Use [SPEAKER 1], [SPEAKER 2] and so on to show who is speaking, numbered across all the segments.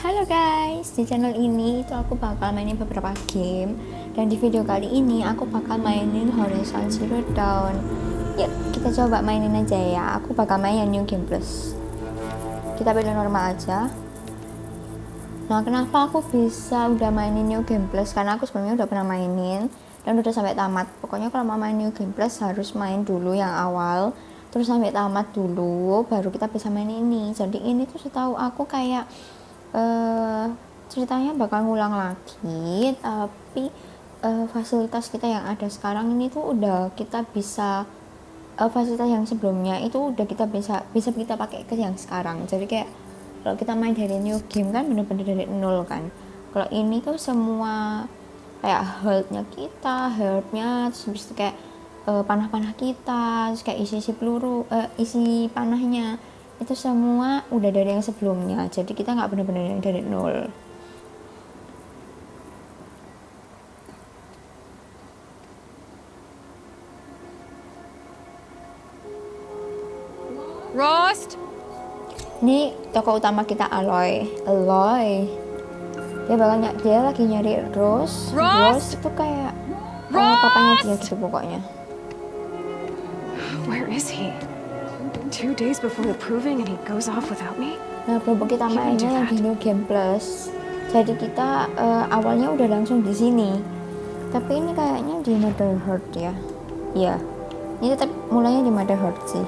[SPEAKER 1] Halo guys, di channel ini itu aku bakal mainin beberapa game. Dan di video kali ini aku bakal mainin Horizon Zero Dawn. Yuk kita coba mainin aja ya. Aku bakal main yang New Game Plus. Kita pilih normal aja. Nah, kenapa aku bisa udah mainin New Game Plus? Karena aku sebelumnya udah pernah mainin dan udah sampai tamat. Pokoknya kalau mau main New Game Plus harus main dulu yang awal, terus sampai tamat dulu baru kita bisa main ini. Jadi ini tuh setahu aku kayak ceritanya bakal ngulang lagi, tapi fasilitas kita yang ada sekarang ini tuh udah kita bisa, fasilitas yang sebelumnya itu udah kita bisa kita pakai ke yang sekarang. Jadi kayak kalau kita main dari new game kan bener-bener dari nol kan. Kalau ini tuh semua kayak healthnya, terus kayak panah-panah kita, terus kayak isi peluru, isi panahnya itu semua udah dari yang sebelumnya. Jadi kita nggak bener-bener dari nol.
[SPEAKER 2] Rost!
[SPEAKER 1] Ini tokoh utama kita Aloy. Dia lagi nyari Rose. Rose itu kayak papanya dia gitu pokoknya.
[SPEAKER 2] Where is he? 2 days before the proving and he goes off without me?
[SPEAKER 1] Nah, berhubung kita mainnya yang di New Game Plus, jadi kita awalnya udah langsung di sini. Tapi ini kayaknya di Motherheart ya. Iya. Ini tetap mulainya di Motherheart sih.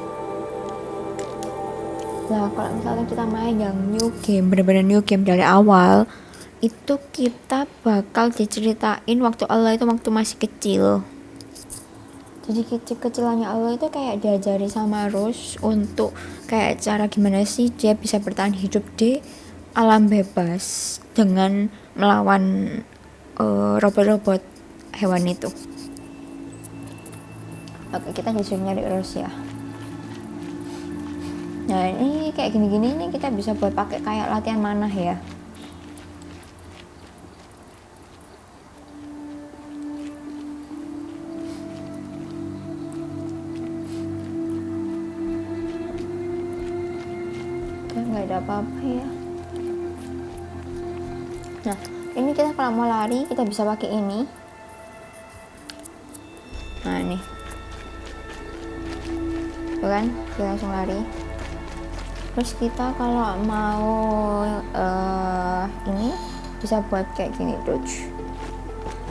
[SPEAKER 1] Nah, kalau misalnya kita main yang new game, bener-bener new game dari awal, itu kita bakal diceritain waktu Allah itu waktu masih kecil. Jadi kecil-kecilannya Allah itu kayak diajari sama Rose untuk kayak cara gimana sih dia bisa bertahan hidup di alam bebas dengan melawan robot-robot hewan itu. Oke, kita disuruh nyari Rose ya. Nah, ini kayak gini-gini ini kita bisa buat pakai kayak latihan manah ya. Nggak ada apa-apa ya. Nah, ini kita kalau mau lari kita bisa pakai ini. Nah, nih tuh kan, kita langsung lari. Terus kita kalau mau ini bisa buat kayak gini, dodge.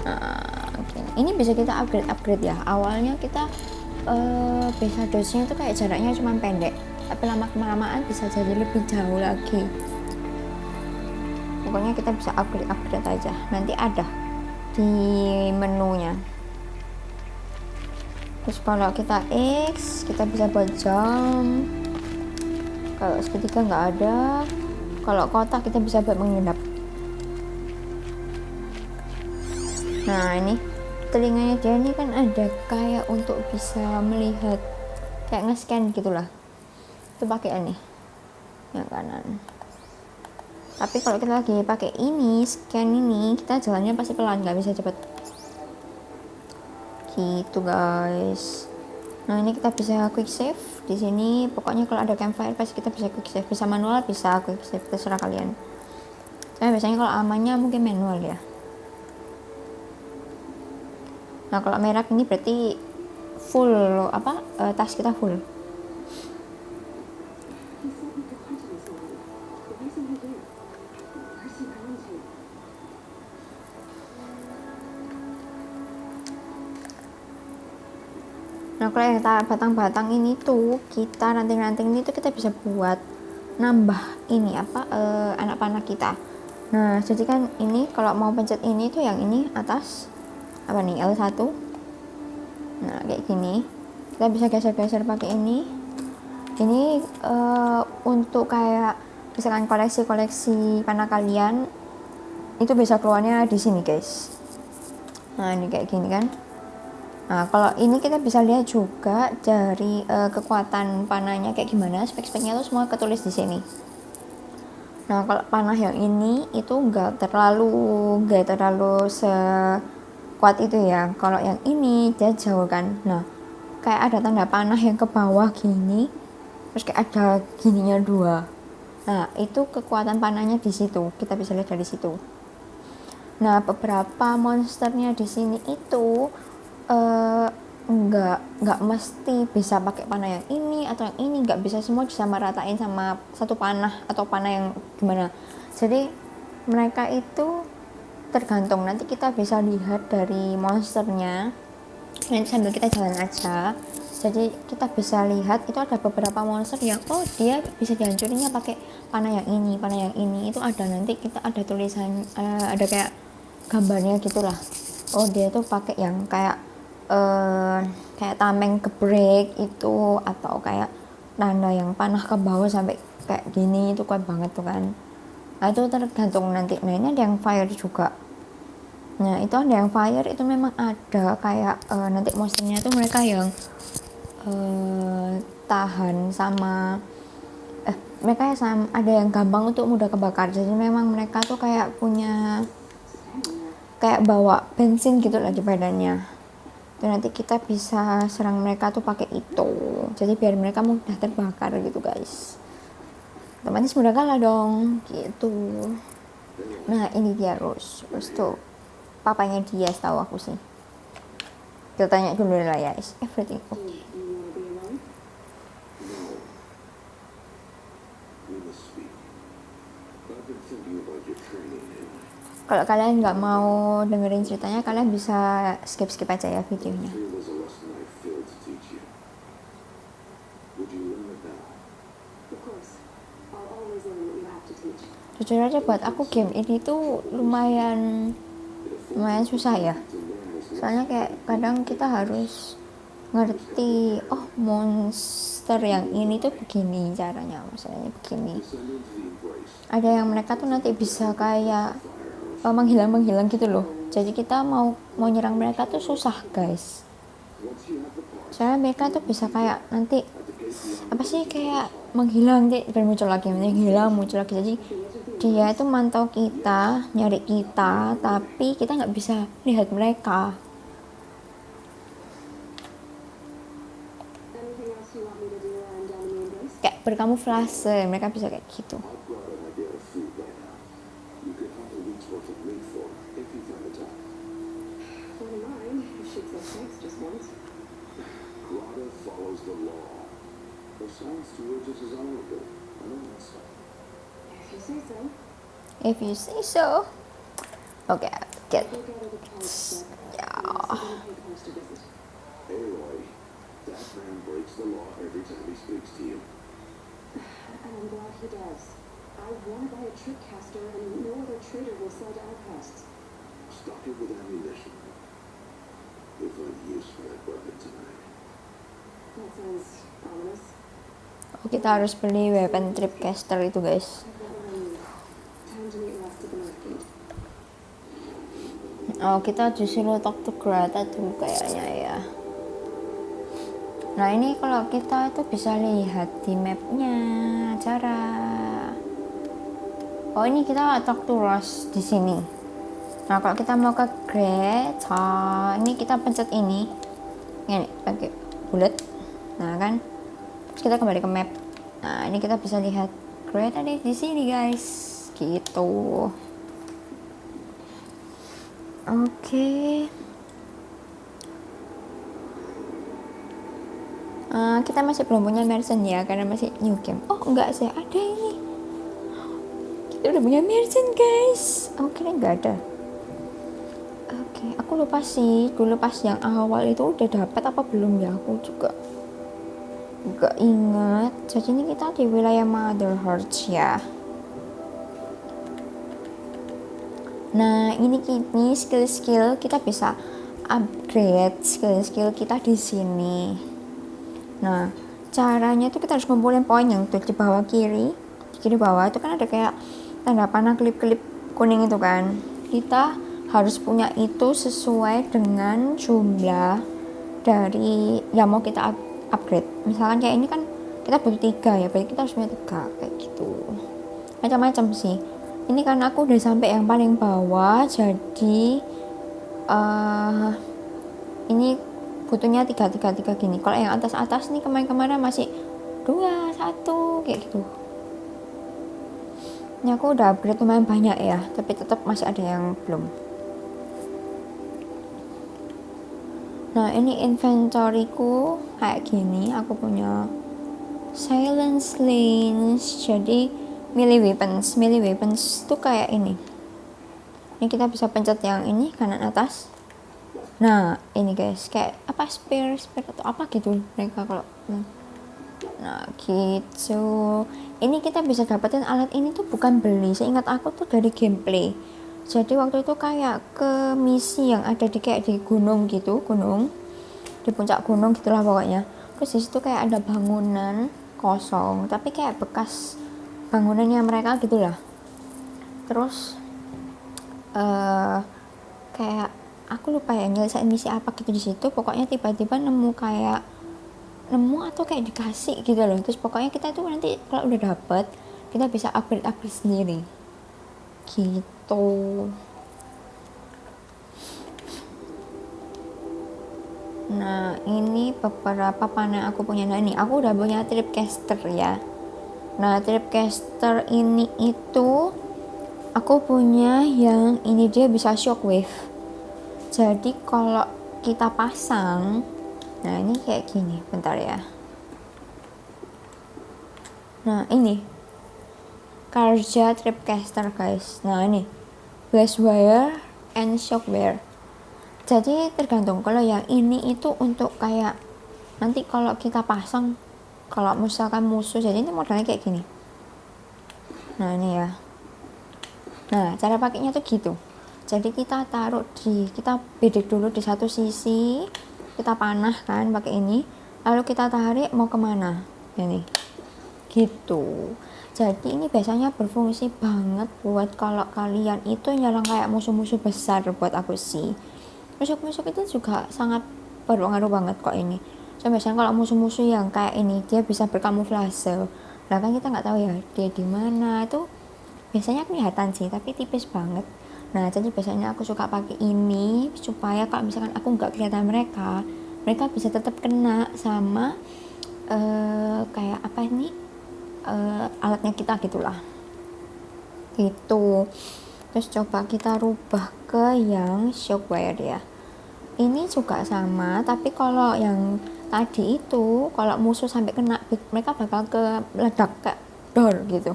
[SPEAKER 1] Nah, ini bisa kita upgrade ya. Awalnya kita bisa dodge-nya itu kayak jaraknya cuma pendek, tapi lama-kelamaan bisa jadi lebih jauh lagi. Pokoknya kita bisa upgrade aja. Nanti ada di menunya. Terus kalau kita X, kita bisa buat jump. Kalau segitiga nggak ada. Kalau kotak kita bisa buat mengendap. Nah, ini telinganya dia ini kan ada kayak untuk bisa melihat, kayak nge-scan gitulah. Itu pakai ini yang kanan. Tapi kalau kita lagi pakai ini, scan ini, kita jalannya pasti pelan, nggak bisa cepet gitu guys. Nah, ini kita bisa quick save di sini. Pokoknya kalau ada campfire pasti kita bisa quick save, bisa manual, bisa quick save, terserah kalian. Saya biasanya kalau amannya mungkin manual ya. Nah, kalau merah ini berarti full tas kita full. Nah, kalau yang batang-batang ini tuh kita ranting-ranting ini tuh kita bisa buat nambah ini anak panah kita. Nah, jadi kan ini kalau mau pencet ini tuh yang ini atas nih L1. Nah, kayak gini kita bisa geser-geser pakai ini untuk kayak misalkan koleksi panah kalian itu bisa keluarnya di sini guys. Nah, ini kayak gini kan. Nah, kalau ini kita bisa lihat juga dari kekuatan panahnya kayak gimana, spek-speknya tuh semua ketulis di sini. Nah, kalau panah yang ini itu nggak terlalu sekuat itu ya. Kalau yang ini dia jauh kan. Nah, kayak ada tanda panah yang ke bawah gini, terus kayak ada gininya dua. Nah, itu kekuatan panahnya di situ. Kita bisa lihat dari situ. Nah, beberapa monsternya di sini itu nggak mesti bisa pakai panah yang ini atau yang ini, nggak bisa semua disamaratain sama satu panah atau panah yang gimana. Jadi mereka itu tergantung, nanti kita bisa lihat dari monsternya. Nanti sambil kita jalan aja, jadi kita bisa lihat itu ada beberapa monster yang dia bisa dihancurinnya pakai panah yang ini, panah yang ini. Itu ada, nanti kita ada tulisan, ada kayak gambarnya gitulah. Dia tuh pakai yang kayak kayak tameng gebrek itu, atau kayak tanda yang panah ke bawah sampai kayak gini, itu kuat banget tuh kan. Nah, itu tergantung nanti. Nah, ini ada yang fire juga. Nah, itu ada yang fire, itu memang ada kayak nanti monsternya itu mereka yang tahan sama mereka sama, ada yang gampang untuk mudah kebakar. Jadi memang mereka tuh kayak punya kayak bawa bensin gitu lah di badannya. Itu nanti kita bisa serang mereka tuh pakai itu. Jadi biar mereka mudah terbakar gitu guys. Otomatis mudah kalah dong gitu. Nah, ini dia Rose tuh papanya dia, setahu aku sih. Kita tanya dulu lah ya, is everything okay? Kalau kalian nggak mau dengerin ceritanya, kalian bisa skip aja ya videonya. Jujur aja buat aku game ini tuh lumayan susah ya. Soalnya kayak kadang kita harus ngerti, monster yang ini tuh begini caranya, misalnya begini. Ada yang mereka tuh nanti bisa kayak menghilang gitu loh. Jadi kita mau nyerang mereka tuh susah guys. Soalnya mereka tuh bisa kayak nanti kayak menghilang, muncul lagi, muncul lagi. Jadi dia itu mantau kita, nyari kita, tapi kita nggak bisa lihat mereka. Kayak berkamuflase, mereka bisa kayak gitu. If you say so. Okay, get. Yeah.
[SPEAKER 3] That man breaks the law every time he speaks to you.
[SPEAKER 4] And I'm glad he does. I want to buy a trick caster, and no other trader will sell to outcasts.
[SPEAKER 3] Stock it with ammunition. You'll find use for that weapon tonight.
[SPEAKER 4] That sounds ominous.
[SPEAKER 1] Kita harus beli weapon trip caster itu guys.
[SPEAKER 4] Time to meet Rust at the North Gate.
[SPEAKER 1] Kita disuruh talk to Greta tuh kayaknya ya. Nah, ini kalau kita itu bisa lihat di mapnya cara. Ini kita talk to Rust di sini. Nah, kalau kita mau ke Greta, ini kita pencet ini pakai bulat. Nah kan, terus kita kembali ke map. Nah, ini kita bisa lihat Greta di sini guys, gitu. Oke. Kita masih belum punya merchant ya, karena masih new game. Enggak sih, ada ini. Kita udah punya merchant guys. Kira nggak ada. Oke, aku lupa sih dulu pas yang awal itu udah dapat apa belum ya, aku juga nggak ingat. Jadi ini kita di wilayah Mother Hearts ya. Nah, ini skill kita bisa upgrade skill kita di sini. Nah, caranya itu kita harus ngumpulin poin yang tuh di bawah kiri bawah itu kan ada kayak tanda panah klip kuning itu kan. Kita harus punya itu sesuai dengan jumlah dari yang mau kita upgrade. Misalkan kayak ini kan kita butuh 3 ya, berarti kita harus punya 3 kayak gitu. Macam-macam sih. Ini karena aku udah sampai yang paling bawah, jadi ini butuhnya 3 gini. Kalau yang atas nih kemarin masih 2, 1 kayak gitu. Ini aku udah upgrade lumayan banyak ya, tapi tetap masih ada yang belum. Nah, ini inventoryku kayak gini. Aku punya silence lanes, jadi melee weapons tuh kayak ini. Ini kita bisa pencet yang ini kanan atas. Nah, ini guys, kayak apa spear atau apa gitu mereka kalau nah gitu. Ini kita bisa dapetin alat ini tuh bukan beli, seingat aku tuh dari gameplay. Jadi waktu itu kayak ke misi yang ada di kayak di gunung gitu, di puncak gunung gitulah pokoknya. Terus di situ kayak ada bangunan kosong, tapi kayak bekas bangunannya mereka gitulah. Terus kayak aku lupa ya nyelesain misi apa gitu di situ. Pokoknya tiba-tiba nemu atau kayak dikasih gitu loh. Terus pokoknya kita tuh nanti kalau udah dapet kita bisa upgrade sendiri gitu. Nah, ini beberapa panah aku punya. Nah, ini aku udah punya tripcaster ya. Nah, tripcaster ini itu aku punya yang ini, dia bisa shockwave. Jadi kalau kita pasang, nah ini kayak gini, bentar ya. Nah, ini Karja tripcaster guys. Nah, ini blast wire and shockwave. Jadi tergantung, kalau yang ini itu untuk kayak nanti kalau kita pasang, kalau misalkan musuh, jadi ini modelnya kayak gini. Nah, ini ya. Nah, cara pakainya tuh gitu. Jadi kita bidik dulu di satu sisi, kita panah kan pakai ini, lalu kita tarik mau kemana, ini gitu. Jadi ini biasanya berfungsi banget buat kalau kalian itu nyerang kayak musuh-musuh besar buat aku sih. Musuh-musuh itu juga sangat berpengaruh banget kok ini. So biasanya kalau musuh-musuh yang kayak ini dia bisa berkamuflase. Nah kan kita nggak tahu ya dia di mana, itu biasanya kelihatan sih tapi tipis banget. Nah jadi biasanya aku suka pakai ini supaya kalau misalkan aku nggak kelihatan mereka bisa tetap kena sama kayak apa ini alatnya kita gitulah gitu. Terus coba kita rubah ke yang shockwire ya. Ini juga sama, tapi kalau yang tadi itu kalau musuh sampai kena mereka bakal ke meledak kayak door gitu.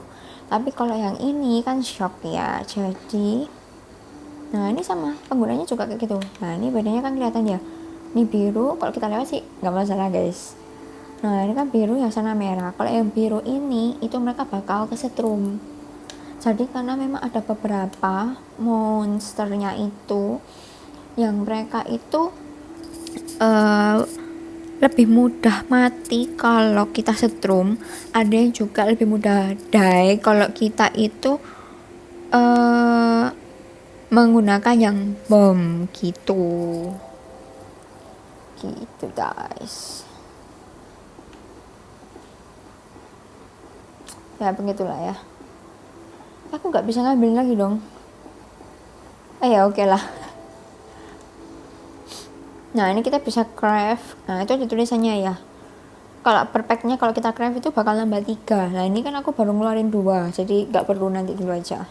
[SPEAKER 1] Tapi kalau yang ini kan shock ya, jadi nah ini sama, penggunanya juga kayak gitu. Nah ini bedanya kan kelihatan ya, ini biru, kalau kita lewat sih nggak masalah guys. Nah ini kan biru, yang sana merah. Kalau yang biru ini itu mereka bakal kesetrum. Jadi karena memang ada beberapa monsternya itu yang mereka itu lebih mudah mati kalau kita setrum, ada yang juga lebih mudah die kalau kita itu menggunakan yang bom gitu guys. Ya begitulah ya. Aku nggak bisa ngambil lagi dong. Ya oke lah. Nah ini kita bisa craft. Nah itu ada tulisannya ya, kalau per packnya kalau kita craft itu bakal nambah 3. Nah ini kan aku baru ngeluarin 2, jadi nggak perlu, nanti dulu aja.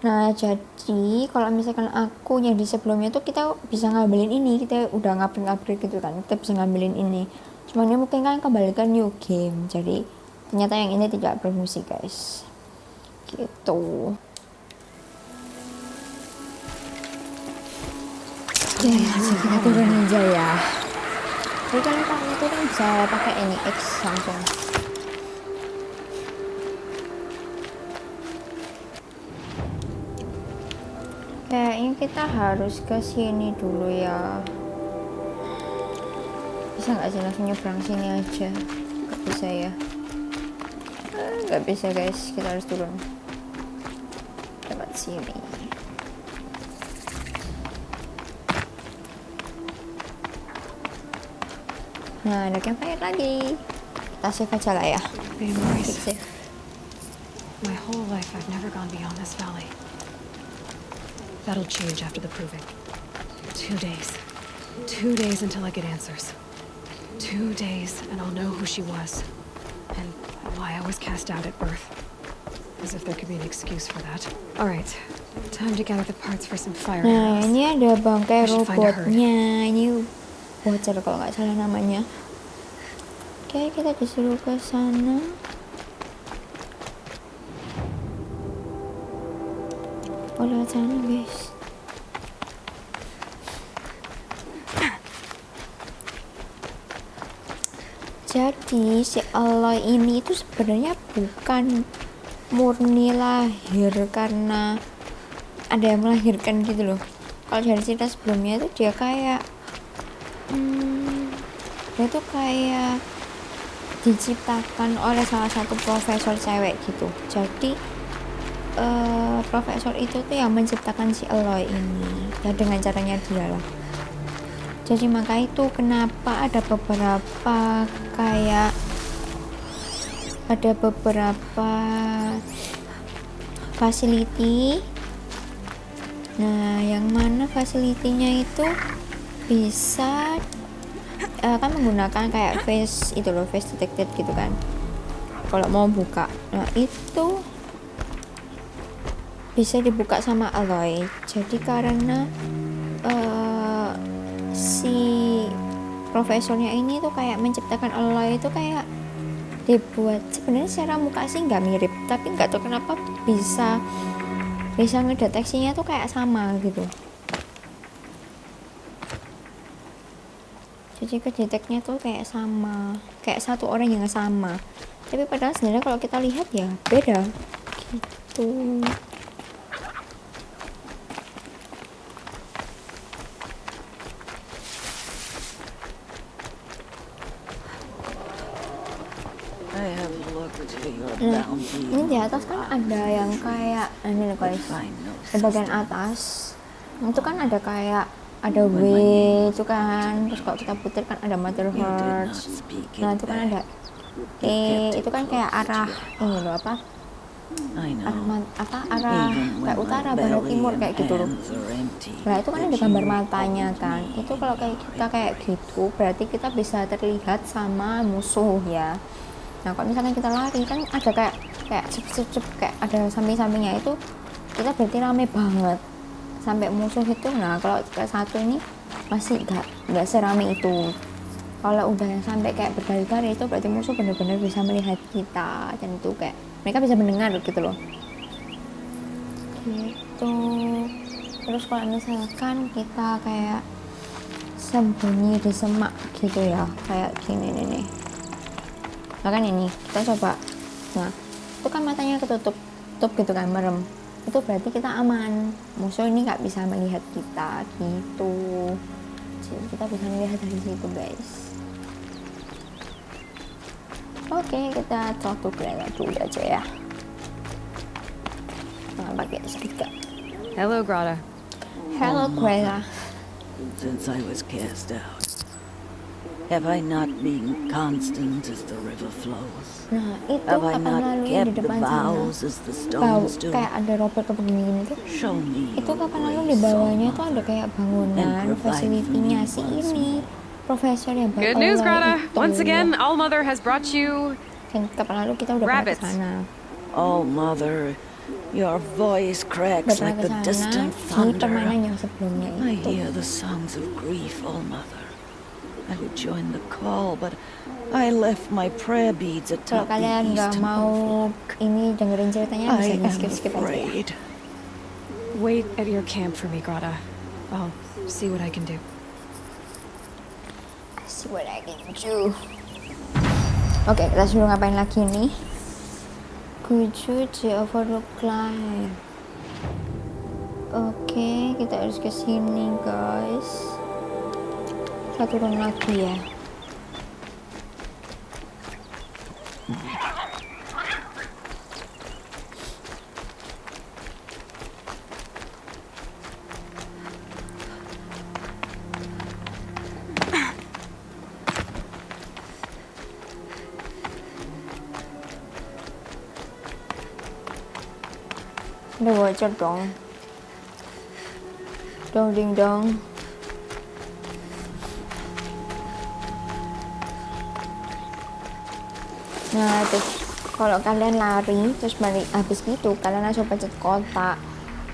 [SPEAKER 1] Nah jadi kalau misalkan aku yang di sebelumnya tuh kita bisa ngambilin ini, kita udah ngupgrade gitu kan, kita bisa ngambilin ini. Cuman ini mungkin kan kembali ke new game, jadi ternyata yang ini tidak berfungsi guys gitu. Oke, langsung kita turun aja ya. Jadi kalau kamu turun bisa pakai ini X langsung. Kayaknya kita harus ke sini dulu ya. Bisa nggak sih langsung nyebrang sini aja? Nggak bisa ya. Nggak bisa guys, kita harus turun lewat sini. Nah ada campfire lagi, kita save aja lah ya. Save.
[SPEAKER 2] My whole life I've never gone beyond this valley. That'll change after the proving. 2 days. 2 days until I get answers. 2 days and I'll know who she was. And why I was cast out at birth. As if there could be an excuse for that. All right, time to gather the parts for some fire
[SPEAKER 1] Nah,
[SPEAKER 2] arrows.
[SPEAKER 1] ini ada bangkai
[SPEAKER 2] We should find a herd.
[SPEAKER 1] robotnya. Ini bocor kalau nggak salah namanya. Oke, kita disuruh ke sana. Oh, lewat sana, guys. Jadi si Aloy ini itu sebenarnya bukan murni lahir karena ada yang melahirkan gitu loh. Kalau dari cerita sebelumnya itu dia kayak dia tuh kayak diciptakan oleh salah satu profesor cewek gitu. Jadi profesor itu tuh yang menciptakan si Aloy ini ya dengan caranya dia lah. Jadi maka itu kenapa ada beberapa facility. Nah, yang mana facility-nya itu bisa kan menggunakan kayak face itu loh, face detected gitu kan. Kalau mau buka, nah itu bisa dibuka sama Aloy. Jadi karena si profesornya ini tuh kayak menciptakan Aloy itu kayak dibuat sebenarnya secara muka sih nggak mirip, tapi nggak tahu kenapa bisa ngedeteksinya tuh kayak sama gitu. Jadi kedeteknya tuh kayak sama, kayak satu orang yang sama, tapi padahal sebenarnya kalau kita lihat ya beda gitu.
[SPEAKER 5] I have looked to your
[SPEAKER 1] Nah,
[SPEAKER 5] bounty.
[SPEAKER 1] ini di atas kan ada yang kayak ini loh guys,
[SPEAKER 5] Find no
[SPEAKER 1] di bagian atas itu kan ada kayak ada W itu kan, terus kalau kita putar kan ada Mother
[SPEAKER 5] You did not
[SPEAKER 1] Hearts.
[SPEAKER 5] speak
[SPEAKER 1] Nah
[SPEAKER 5] it
[SPEAKER 1] itu kan
[SPEAKER 5] back.
[SPEAKER 1] ada E, itu kan kayak arah ini loh apa
[SPEAKER 5] I know.
[SPEAKER 1] arah
[SPEAKER 5] Even
[SPEAKER 1] kayak
[SPEAKER 5] when
[SPEAKER 1] utara
[SPEAKER 5] my
[SPEAKER 1] barat
[SPEAKER 5] belly
[SPEAKER 1] timur
[SPEAKER 5] and
[SPEAKER 1] kayak gitu loh.
[SPEAKER 5] hands are empty,
[SPEAKER 1] Nah itu kan
[SPEAKER 5] that
[SPEAKER 1] ada gambar
[SPEAKER 5] you
[SPEAKER 1] matanya
[SPEAKER 5] hold
[SPEAKER 1] kan,
[SPEAKER 5] me
[SPEAKER 1] itu kalau kayak kita kayak gitu berarti kita bisa terlihat sama musuh ya. Nah kalau misalkan kita lari kan ada kayak cep kayak ada samping-sampingnya, itu kita berarti rame banget sampai musuh itu. Nah kalau kayak satu ini masih nggak serame itu. Kalau udah sampai kayak berkali-kali itu berarti musuh benar-benar bisa melihat kita, dan itu kayak mereka bisa mendengar gitu loh gitu. Terus kalau misalkan kita kayak sembunyi di semak gitu ya, kayak gini nih. Nah kan ini kita coba, nah itu kan matanya ketutup gitu kan, merem, itu berarti kita aman, musuh ini nggak bisa melihat kita gitu. Jadi kita bisa melihat dari situ guys. Oke, kita talk to Greta dulu aja ya. Nah, pakai speaker.
[SPEAKER 2] Hello, Grata.
[SPEAKER 1] Hello Greta.
[SPEAKER 5] since I was cast out. Have I not been constant as the river flows?
[SPEAKER 1] Nah itu
[SPEAKER 5] Have I
[SPEAKER 1] kapan
[SPEAKER 5] not
[SPEAKER 1] lalu yang di
[SPEAKER 5] kept the
[SPEAKER 1] depan sana
[SPEAKER 5] boughs as the
[SPEAKER 1] bau
[SPEAKER 5] stones do?
[SPEAKER 1] kayak ada robot ke begini tuh.
[SPEAKER 5] Show me
[SPEAKER 1] Itu
[SPEAKER 5] your
[SPEAKER 1] kapan lalu di
[SPEAKER 5] grace,
[SPEAKER 1] bawahnya
[SPEAKER 5] O
[SPEAKER 1] tuh ada
[SPEAKER 5] Mother.
[SPEAKER 1] kayak bangunan
[SPEAKER 5] And provide
[SPEAKER 1] fasilitinya
[SPEAKER 5] for me
[SPEAKER 1] si
[SPEAKER 5] once
[SPEAKER 1] ini
[SPEAKER 5] more.
[SPEAKER 1] profesor yang
[SPEAKER 2] Good news, Grata.
[SPEAKER 1] itu.
[SPEAKER 2] Once again, All Mother has brought you
[SPEAKER 1] Dan kapan lalu kita udah pernah ke
[SPEAKER 2] rabbits.
[SPEAKER 1] sana.
[SPEAKER 5] Oh, Mother, your voice
[SPEAKER 1] Udah
[SPEAKER 5] cracks
[SPEAKER 1] pernah
[SPEAKER 5] like
[SPEAKER 1] ke
[SPEAKER 5] the
[SPEAKER 1] sana
[SPEAKER 5] distant
[SPEAKER 1] di permainan
[SPEAKER 5] thunder.
[SPEAKER 1] yang sebelumnya
[SPEAKER 5] I
[SPEAKER 1] itu.
[SPEAKER 5] hear the songs of grief, oh Mother. I would join the call, but I left my prayer beads
[SPEAKER 1] Kalau
[SPEAKER 5] atop
[SPEAKER 1] kalian
[SPEAKER 5] the
[SPEAKER 1] nggak
[SPEAKER 5] eastern
[SPEAKER 1] mau
[SPEAKER 5] oak.
[SPEAKER 1] ini dengerin ceritanya
[SPEAKER 5] I
[SPEAKER 1] bisa di
[SPEAKER 5] am
[SPEAKER 1] skip aja ya.
[SPEAKER 5] afraid.
[SPEAKER 2] Wait at your camp for me, Grata. I'll see what I can do.
[SPEAKER 1] See what I can do. Oke, kita suruh ngapain lagi nih? Kuju di Overlook Climb. Oke, kita harus ke sini, guys. Kita turun lagi ya. Udah bocor dong. Dong ding dong. Nah, itu kalau kalian lari terus balik habis gitu kalian langsung pencet kotak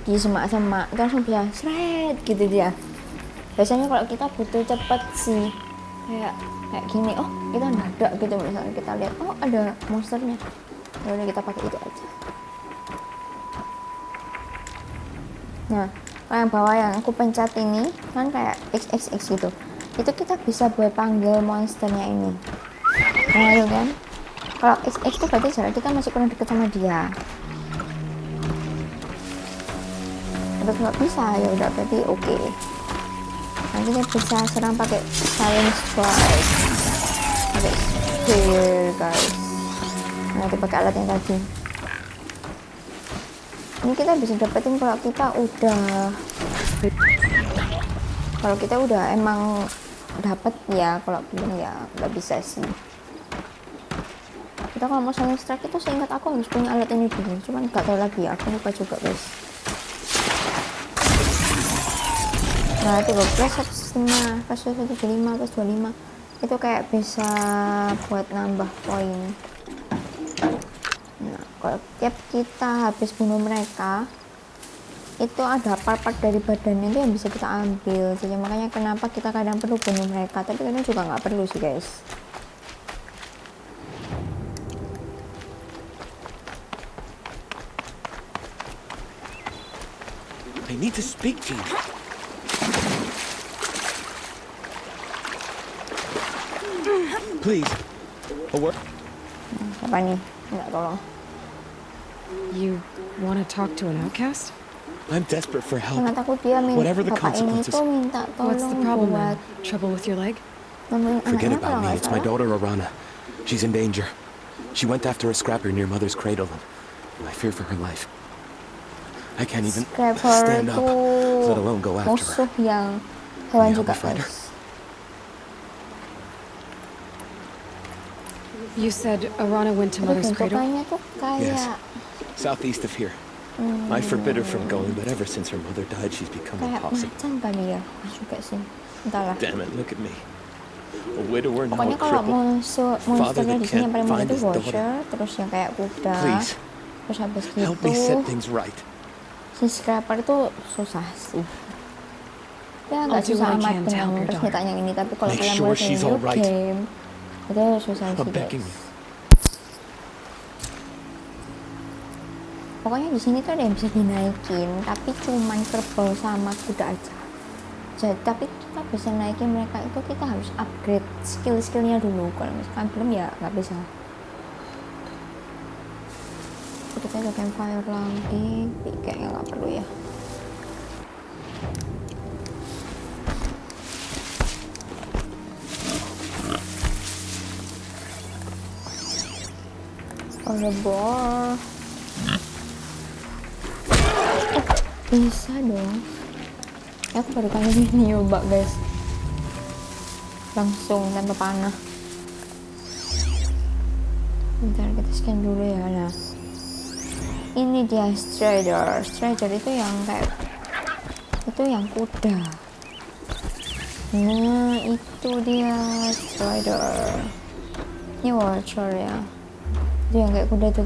[SPEAKER 1] di semak-semak itu langsung bisa seret gitu dia. Biasanya kalau kita butuh cepet sih kayak gini, oh kita mendadak gitu, misalnya kita lihat oh ada monsternya, udah kita pakai itu aja. Nah kalau yang bawah yang aku pencet ini kan kayak XXX gitu, itu kita bisa buat panggil monsternya ini. Nah itu kan kalau XX itu berarti jarak kita masih kurang deket sama dia. Terus nggak bisa ya udah berarti oke. Nanti kita bisa serang pakai silent strike, pakai spear guys. Nanti pakai alat yang tadi. Ini kita bisa dapetin kalau kita udah emang dapet ya, kalau belum ya nggak bisa sih. Kita kalau mau silent strike itu seingat aku harus punya alat ini dulu, cuman nggak tahu lagi ya, aku lupa juga guys. Nah 13 105 pas 175 pas 25 itu kayak bisa buat nambah poin. Nah kalau tiap kita habis bunuh mereka itu ada part-part dari badannya itu yang bisa kita ambil. Jadi makanya kenapa kita kadang perlu bunuh mereka, tapi kadang juga nggak perlu sih guys.
[SPEAKER 6] I need to speak to you. Please. A word?
[SPEAKER 1] Siapa nih? Nggak tolong.
[SPEAKER 2] You want to talk to an outcast?
[SPEAKER 6] I'm desperate for help.
[SPEAKER 1] Karena takut dia
[SPEAKER 6] Whatever the
[SPEAKER 1] bapak ini
[SPEAKER 6] consequences.
[SPEAKER 1] tuh minta
[SPEAKER 2] What's the
[SPEAKER 1] tolong
[SPEAKER 2] problem
[SPEAKER 1] buat
[SPEAKER 2] then? Trouble with your leg?
[SPEAKER 1] nemuin
[SPEAKER 6] Forget
[SPEAKER 1] anaknya kalau
[SPEAKER 6] about me.
[SPEAKER 1] nggak
[SPEAKER 6] It's my
[SPEAKER 1] salah.
[SPEAKER 6] daughter, Arana. She's in danger. She went after a scrapper near Mother's cradle, and I fear for her life. I can't even
[SPEAKER 1] Scrapper
[SPEAKER 6] stand
[SPEAKER 1] itu
[SPEAKER 6] up, let alone go after her.
[SPEAKER 1] musuh yang hewan
[SPEAKER 6] Can you help
[SPEAKER 1] juga
[SPEAKER 6] me find her?
[SPEAKER 1] guys.
[SPEAKER 2] You said Arana went to
[SPEAKER 1] Tapi
[SPEAKER 2] Mother's cradle?
[SPEAKER 1] bentukannya tuh kayak
[SPEAKER 6] Yes. Southeast of here. I forbid her from going, but ever since her mother died, she's become
[SPEAKER 1] kayak
[SPEAKER 6] impossible.
[SPEAKER 1] macan kali ya, juga sih. Entahlah.
[SPEAKER 6] Damn it, look at me. A widower, now a
[SPEAKER 1] Pokoknya kalau
[SPEAKER 6] cripple.
[SPEAKER 1] monsternya
[SPEAKER 6] that
[SPEAKER 1] di sini yang
[SPEAKER 6] can't
[SPEAKER 1] paling banyak
[SPEAKER 6] find
[SPEAKER 1] itu
[SPEAKER 6] his daughter.
[SPEAKER 1] washer, terus yang kayak kuda,
[SPEAKER 6] Please,
[SPEAKER 1] terus habis
[SPEAKER 6] help me set
[SPEAKER 1] gitu
[SPEAKER 6] things right.
[SPEAKER 1] si scrapper itu susah sih. Ya nggak
[SPEAKER 2] I'll do
[SPEAKER 1] susah
[SPEAKER 2] what I
[SPEAKER 1] amat
[SPEAKER 2] can to help
[SPEAKER 1] dengan
[SPEAKER 2] your
[SPEAKER 1] persenjataan yang ini, tapi kalau
[SPEAKER 6] Make
[SPEAKER 1] kalian
[SPEAKER 6] sure
[SPEAKER 1] mau
[SPEAKER 6] she's
[SPEAKER 1] new
[SPEAKER 6] alright.
[SPEAKER 1] game itu susah sih
[SPEAKER 6] I'm begging
[SPEAKER 1] guys.
[SPEAKER 6] you.
[SPEAKER 1] Pokoknya di sini tuh ada yang bisa dinaikin, tapi cuman kerbau sama kuda aja. Jadi, tapi kita bisa naikin mereka itu kita harus upgrade skill-skillnya dulu. Kalau misalkan belum ya nggak bisa. Kita coba campfire lagi, tapi kayaknya nggak perlu ya. Fireball. Bisa dong. Ya, aku baru kali ini nyoba guys, langsung tanpa panah. Bentar kita scan dulu ya. Nah ini dia Strider. Strider itu yang kayak itu yang kuda. Nah itu dia Strider. Ini Watcher ya, itu yang kayak kuda itu.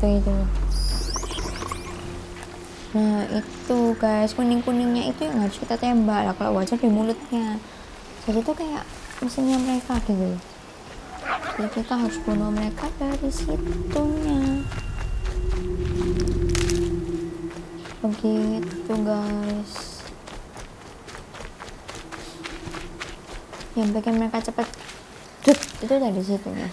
[SPEAKER 1] Nah itu guys, kuning-kuningnya itu yang harus kita tembak lah kalau Watcher di mulutnya. Jadi itu kayak mesinnya mereka gitu. Jadi kita harus bunuh mereka dari situnya. Begitu guys. Yang bikin mereka cepet itu dari situnya.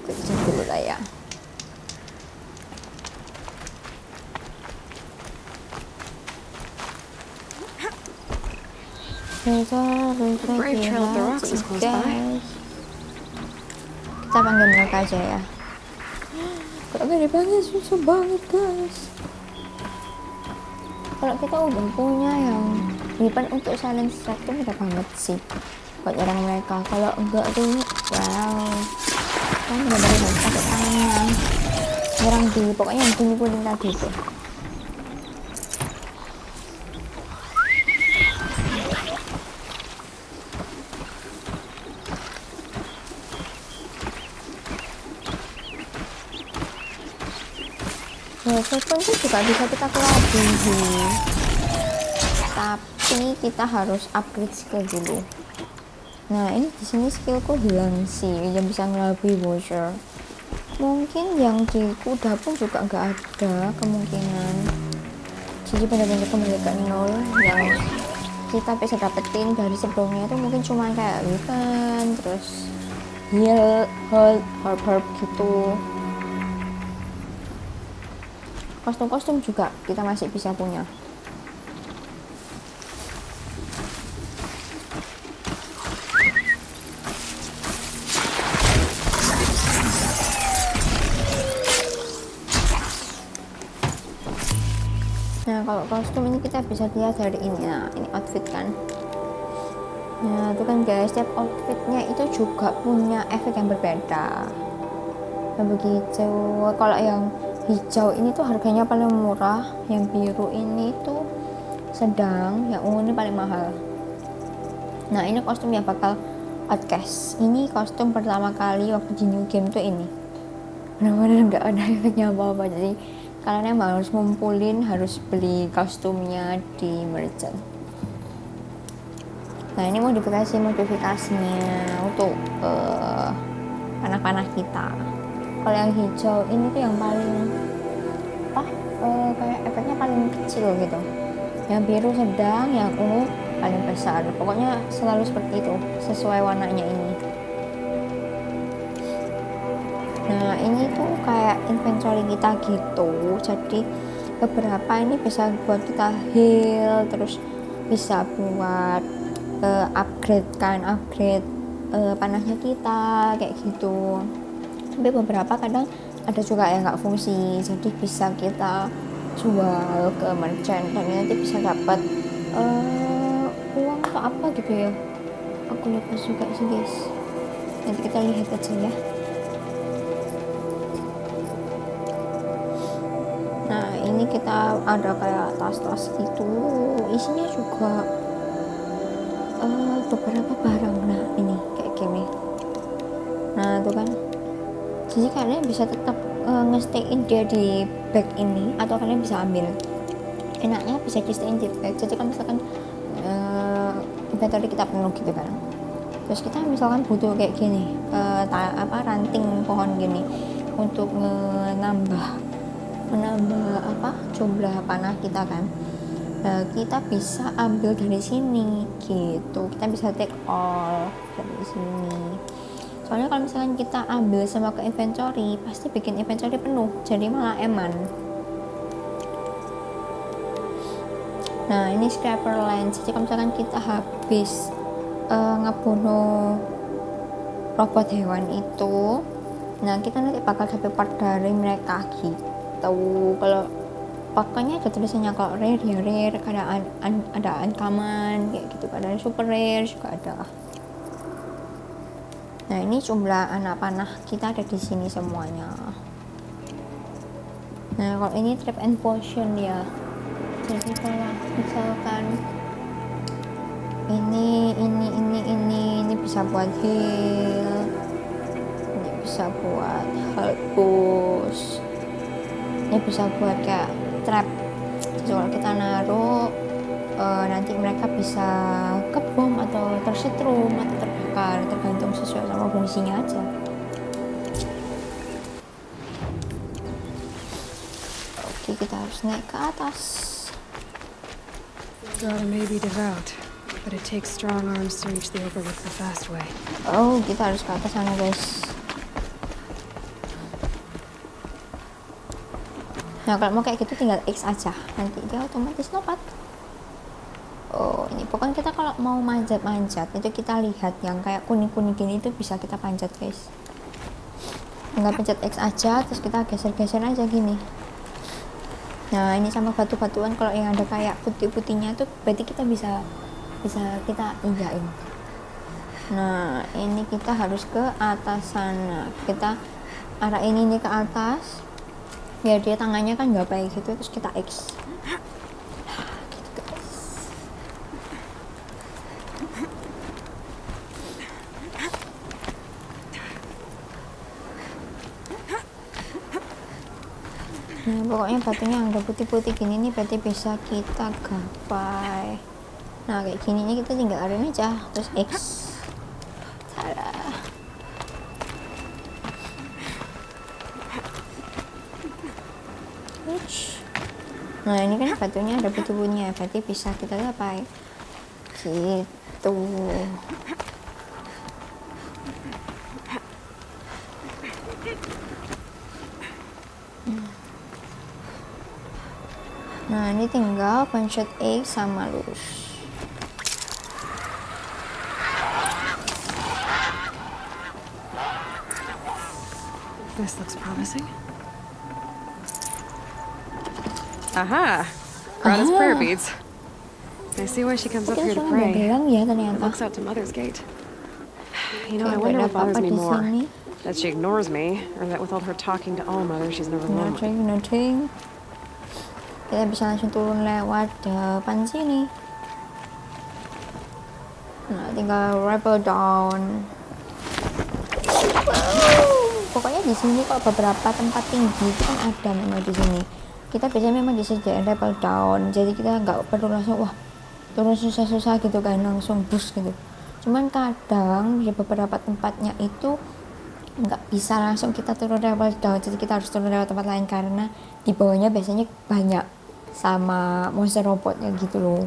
[SPEAKER 1] Kita cek dulu lah ya.
[SPEAKER 2] Brave Trail of the Rocks is close by.
[SPEAKER 1] Kita panggil mereka aja ya. Kalau gak dipanggil susah banget guys. Kalau kita udah punya yang lipat untuk silent strike itu mudah banget sih buat nyerang mereka. Kalau enggak tuh wow, kan benar-benar harus pakai tangan nyerang di pokoknya yang kuning-kuning tadi tuh. Walaupun itu juga bisa kita kelabuhi, tapi kita harus upgrade skill dulu. Nah ini di sini skillku hilang sih, yang bisa ngelabuhi voucher. Mungkin yang di kuda pun juga nggak ada kemungkinan. Jadi benar-benar kembali ke nol. Yang kita bisa dapetin dari sebelumnya itu mungkin cuma kayak weapon, terus heal, herb gitu. Kostum-kostum juga kita masih bisa punya. Nah kalau kostum ini kita bisa lihat dari ini. Nah ini outfit kan. Nah itu kan guys, setiap outfitnya itu juga punya efek yang berbeda. Nah begitu. Kalau yang hijau ini tuh harganya paling murah, yang biru ini tuh sedang, yang ungu ini paling mahal. Nah ini kostum yang bakal outcast. Ini kostum pertama kali waktu di new game tuh ini. Benar-benar nggak ada efeknya apa-apa. Jadi kalian emang harus ngumpulin, harus beli kostumnya di merchant. Nah ini modifikasinya untuk panah-panah kita. Kalau yang hijau ini tuh yang paling kayak efeknya paling kecil gitu. Yang biru sedang, yang ungu paling besar. Pokoknya selalu seperti itu, sesuai warnanya ini. Nah ini tuh kayak inventory kita gitu. Jadi beberapa ini bisa buat kita heal, terus bisa buat upgrade panahnya kita kayak gitu. Tapi beberapa kadang ada juga yang nggak fungsi, jadi bisa kita jual ke merchant dan nanti bisa dapat uang atau apa gitu ya, aku lupa juga sih guys, nanti kita lihat aja ya. Nah ini kita ada kayak tas-tas gitu, isinya juga beberapa barang. Nah ini kayak gini. Nah tuh kan, jadi kalian bisa tetap nge-stayin dia di bag ini, atau kalian bisa ambil. Enaknya bisa di stayin di bag. Jadi kalau misalkan inventory kita penuh gitu kan, terus kita misalkan butuh kayak gini, ranting pohon gini untuk menambah jumlah panah kita kan. Nah, kita bisa ambil dari sini gitu. Kita bisa take all dari sini. Soalnya kalau misalkan kita ambil semua ke inventory, pasti bikin inventory penuh, jadi malah eman. Nah ini scraper lens. Jadi kalau misalkan kita habis ngebunuh robot hewan itu, nah kita nanti bakal dapat part dari mereka gitu. Kalau pokoknya ada tulisannya, kalau rare ya rare, ada uncommon kayak gitu, ada super rare juga ada. Nah ini jumlah anak panah kita ada di sini semuanya. Nah kalau ini trap and potion ya. Jadi kalau misalkan ini bisa buat heal, ini bisa buat health boost, ini bisa buat kayak trap. Jadi kalau kita naruh nanti mereka bisa kebom atau tersetrum atau terbakar, tergantung sesuai sama fungsinya aja. Oke, kita harus naik ke atas.
[SPEAKER 2] Daughter may be devout, but it takes strong arms to reach the overlook the fast way.
[SPEAKER 1] Oh, kita harus ke atas sana guys. Nah kalau mau kayak gitu tinggal X aja, nanti dia otomatis lompat. Oh ini pokoknya kita kalau mau manjat-manjat itu kita lihat yang kayak kuning-kuning gini itu bisa kita panjat guys. Tinggal pencet X aja, terus kita geser-geser aja gini. Nah ini sama batu-batuan, kalau yang ada kayak putih-putihnya itu berarti kita bisa kita iyain. Nah ini kita harus ke atas sana, kita arahin ini ke atas biar dia tangannya kan nggak baik gitu, terus kita X. Nah, pokoknya batunya yang udah putih-putih gini nih berarti bisa kita gapai. Nah, kayak gini nih kita tinggal arin aja, terus X. Salah. Nah, ini kan batunya ada putih-putihnya, berarti bisa kita gapai. Gitu. Nah, ini tinggal pencet X sama lurus.
[SPEAKER 2] This looks promising. Aha! Greta's prayer beads. I see why she comes up
[SPEAKER 1] Kita
[SPEAKER 2] here to
[SPEAKER 1] sudah
[SPEAKER 2] pray.
[SPEAKER 1] bilang ya
[SPEAKER 2] It
[SPEAKER 1] ternyata.
[SPEAKER 2] looks out to Mother's Gate. You know, I
[SPEAKER 1] Kayak
[SPEAKER 2] wonder
[SPEAKER 1] ada
[SPEAKER 2] what bothers
[SPEAKER 1] apa-apa
[SPEAKER 2] me
[SPEAKER 1] di
[SPEAKER 2] more.
[SPEAKER 1] sini.
[SPEAKER 2] That she ignores me, or that with all her talking to All Mother, she's never lonely.
[SPEAKER 1] Nothing. Kita bisa langsung turun lewat depan sini. Nah, tinggal Rebel Down. Pokoknya di sini kok beberapa tempat tinggi itu kan ada memang di sini. Kita biasanya memang disediain Rebel Down, jadi kita nggak perlu langsung wah turun susah-susah gitu kan, langsung bus gitu. Cuman kadang di beberapa tempatnya itu nggak bisa langsung kita turun Rebel Down, jadi kita harus turun lewat tempat lain karena di bawahnya biasanya banyak sama monster robotnya gitu loh.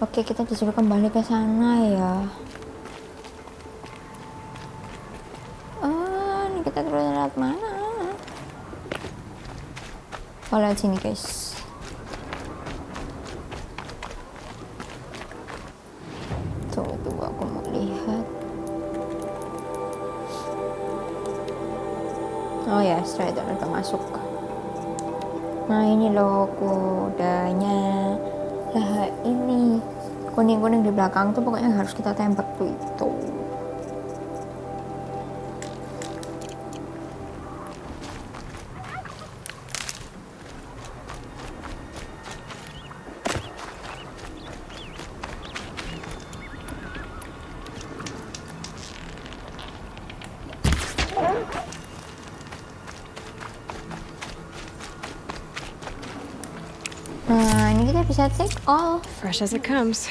[SPEAKER 1] Oke, kita disuruh kembali ke sana ya. Ini kita turun lewat mana? Oh, lewat sini guys. Tuh aku mau lihat. Oh ya, Strider udah masuk. Nah, ini loh kudanya. Lah, ini kuning-kuning di belakang tuh pokoknya harus kita tembak tuh itu. Nah, ini kita bisa take all.
[SPEAKER 2] Fresh as it comes.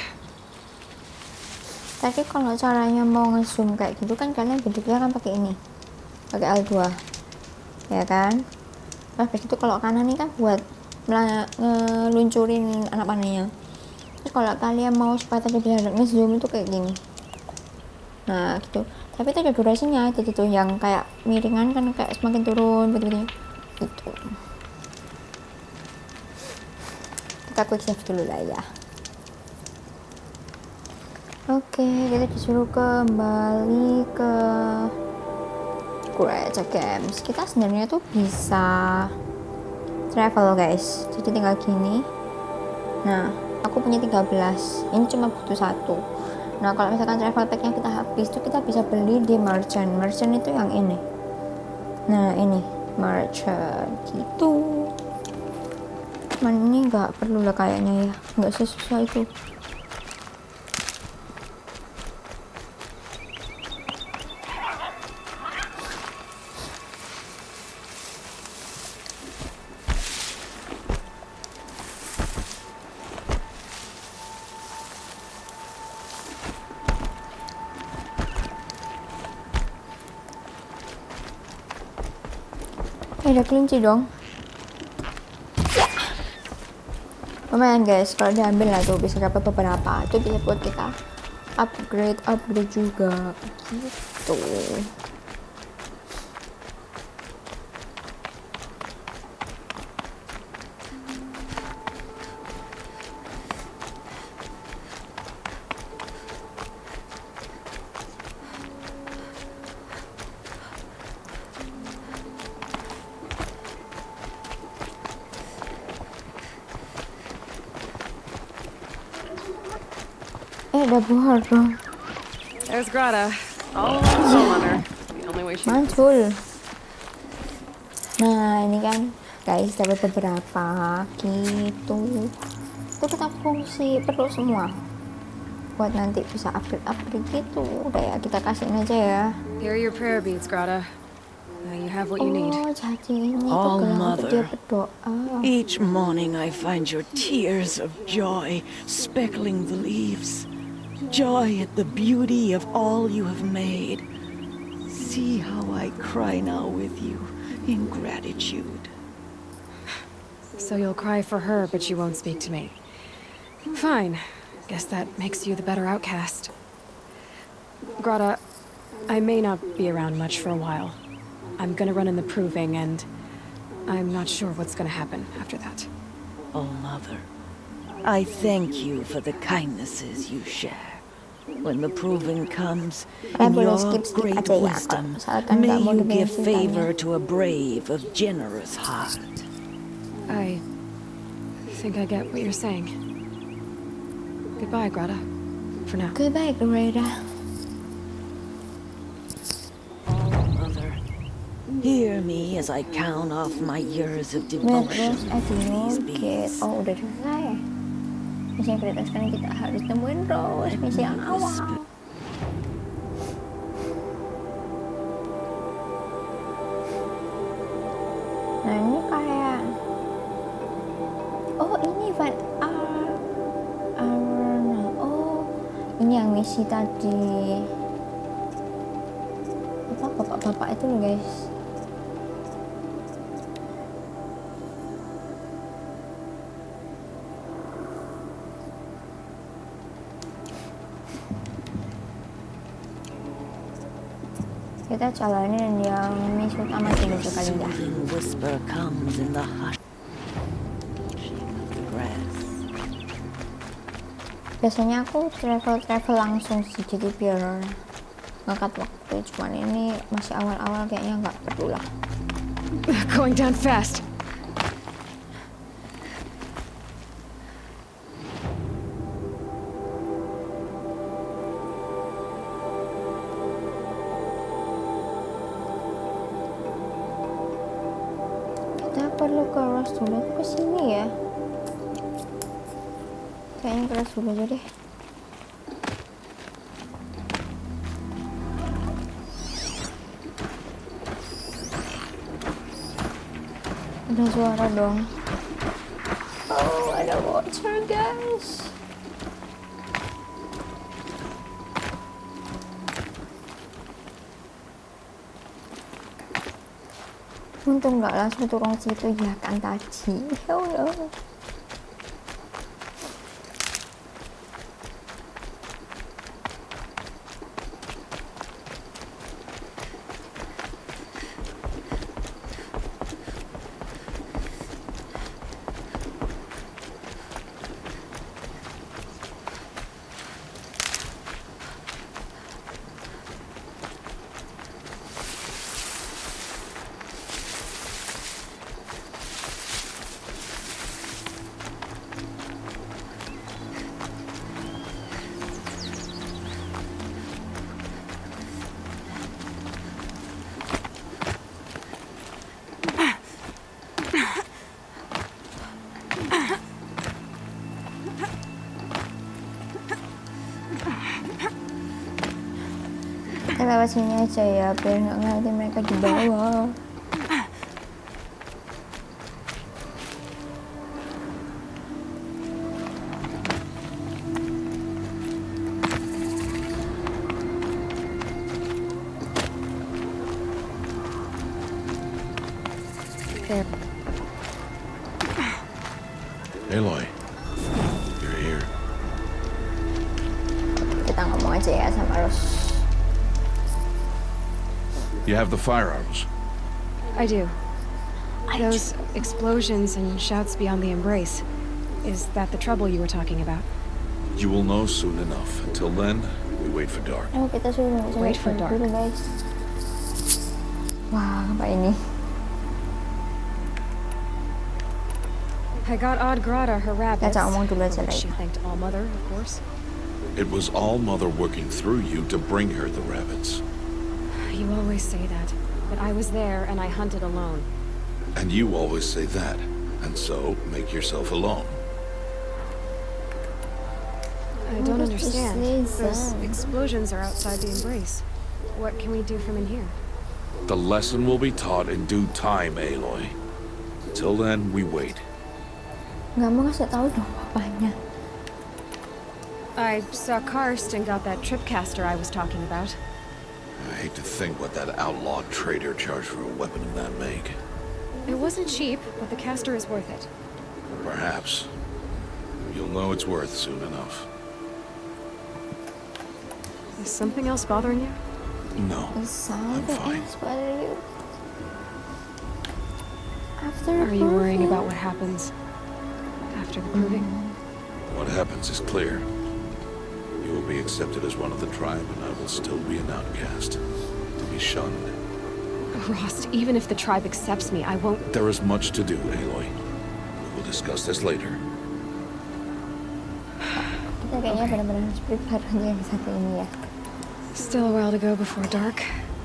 [SPEAKER 1] Tapi kalau caranya mau nge-zoom kayak gitu kan kalian bentuknya kan pakai ini. Pakai L2. Ya kan? Nah, begitu kalau kanan ini kan buat ngeluncurin anak panahnya. Terus kalau kalian mau supaya tadi bisa nge-zoom itu kayak gini. Nah, gitu. Tapi itu ada durasinya, itu tuh yang kayak miringan kan kayak semakin turun begitu. Gitu. Kita quick save dulu lah ya. Oke, kita disuruh kembali ke Greta Games. Kita sebenarnya tuh bisa travel guys, jadi tinggal gini. Nah, aku punya 13, ini cuma butuh 1. Nah, kalau misalkan travel packnya kita habis tuh kita bisa beli di merchant. Merchant itu yang ini. Nah, ini merchant gitu. Cuman ini nggak perlu lah kayaknya ya, nggak sesusah itu. Ada kelinci dong. Lumayan guys, kalau diambil lah tuh bisa dapat beberapa. Itu bisa buat kita upgrade juga gitu. Ada buah dong.
[SPEAKER 2] There's Greta. All alone, All Mother. The only way she
[SPEAKER 1] Mantul. Nah, ini kan guys dapat beberapa gitu. Itu kita fungsi perlu semua buat nanti bisa upgrade gitu. Udah ya, kita kasihin aja ya.
[SPEAKER 2] Here are your prayer beads, Greta. You have what you need.
[SPEAKER 1] Oh, jadi ini tuh
[SPEAKER 5] Oh,
[SPEAKER 1] gelang untuk
[SPEAKER 5] Mother.
[SPEAKER 1] dia berdoa.
[SPEAKER 5] Each morning I find your tears of joy speckling the leaves. Joy at the beauty of all you have made. See how I cry now with you in gratitude.
[SPEAKER 2] So you'll cry for her, but you won't speak to me. Fine. Guess that makes you the better outcast. Grata, I may not be around much for a while. I'm gonna run in the proving, and I'm not sure what's gonna happen after that.
[SPEAKER 5] Oh, Mother, I thank you for the kindnesses you share. When the proving comes, in
[SPEAKER 1] boleh
[SPEAKER 5] your
[SPEAKER 1] skip
[SPEAKER 5] great
[SPEAKER 1] aja ya, Kak.
[SPEAKER 5] wisdom,
[SPEAKER 1] Misalkan
[SPEAKER 5] may
[SPEAKER 1] nggak mau
[SPEAKER 5] you
[SPEAKER 1] dengerin
[SPEAKER 5] give
[SPEAKER 1] ceritanya.
[SPEAKER 5] favor to a brave of generous heart.
[SPEAKER 2] I think I get what you're saying. Goodbye, Grata. For now.
[SPEAKER 1] Goodbye, Greta.
[SPEAKER 5] Oh, Mother, hear me as I count off my years of devotion
[SPEAKER 1] Terus
[SPEAKER 5] to these
[SPEAKER 1] get.
[SPEAKER 5] beasts.
[SPEAKER 1] Oh, udah selesai. Misi yang prioritas sekarang kita harus temuin Rose. Misi yang awal. Nah, ini kayak... Oh, ini Van Arna. Oh, ini yang misi tadi. Apa bapak-bapak itu loh, guys. Kita jalanin yang misi utama dulu sekali ya.
[SPEAKER 5] Soothing whisper comes in the hush of the grass.
[SPEAKER 1] Biasanya aku travel langsung sih, jadi biar ngangkat waktu. Cuman ini masih awal-awal, kayaknya nggak perlu lah.
[SPEAKER 2] Going down fast.
[SPEAKER 1] Kita perlu ke Rose dulu, ke sini ya. Kayaknya ke Rose dulu aja deh. Ada suara dong. Oh, ada water, guys. Untung nggak langsung turun situ ya kan tadi. Oh no. Kita lewat sini aja ya, biar nggak ngeliatin mereka di bawah. There.
[SPEAKER 3] Aloy, you're here.
[SPEAKER 1] Kita ngomong aja ya sama Rose.
[SPEAKER 3] You have the firearms.
[SPEAKER 2] I do. Those explosions and shouts beyond the embrace. Is that the trouble you were talking about?
[SPEAKER 3] You will know soon enough. Until then, we wait for dark.
[SPEAKER 1] Oh, kita suruh
[SPEAKER 2] Wait for dark.
[SPEAKER 1] dulu, guys. Wah, apa ini?
[SPEAKER 2] I got Odd Grata her rabbits.
[SPEAKER 1] Kita ngomong dulu aja
[SPEAKER 2] for which
[SPEAKER 1] lah
[SPEAKER 2] she
[SPEAKER 1] itu.
[SPEAKER 2] thanked All Mother, of course.
[SPEAKER 3] It was All Mother working through you to bring her the rabbits.
[SPEAKER 2] You always say that, but I was there and I hunted alone.
[SPEAKER 3] And you always say that. And so, make yourself alone.
[SPEAKER 2] I don't
[SPEAKER 1] What is
[SPEAKER 2] understand.
[SPEAKER 1] this?
[SPEAKER 2] Those explosions are outside the embrace. What can we do from in here?
[SPEAKER 7] The lesson will be taught in due time, Aloy. Till then, we wait.
[SPEAKER 1] Nggak mau ngasih tahu dong papanya.
[SPEAKER 2] I saw Karst and got that tripcaster I was talking about.
[SPEAKER 7] I hate to think what that outlaw trader charged for a weapon of that make.
[SPEAKER 2] It wasn't cheap, but the caster is worth it.
[SPEAKER 7] Perhaps. You'll know it's worth soon enough.
[SPEAKER 2] Is something else bothering you?
[SPEAKER 7] No, I'm
[SPEAKER 1] Something
[SPEAKER 7] fine.
[SPEAKER 1] else bother you? After
[SPEAKER 2] Are you worrying
[SPEAKER 1] proving-
[SPEAKER 2] about what happens after the proving?
[SPEAKER 7] What happens is clear. You will be accepted as one of the tribe, and I will still be an outcast. To be shunned.
[SPEAKER 2] Rost, even if the tribe accepts me, I won't.
[SPEAKER 7] There is much to do, Aloy. We will discuss this later.
[SPEAKER 1] Kita kayaknya benar-benar harus prepare untuk yang satu ini ya.
[SPEAKER 2] Still a while to go before dark.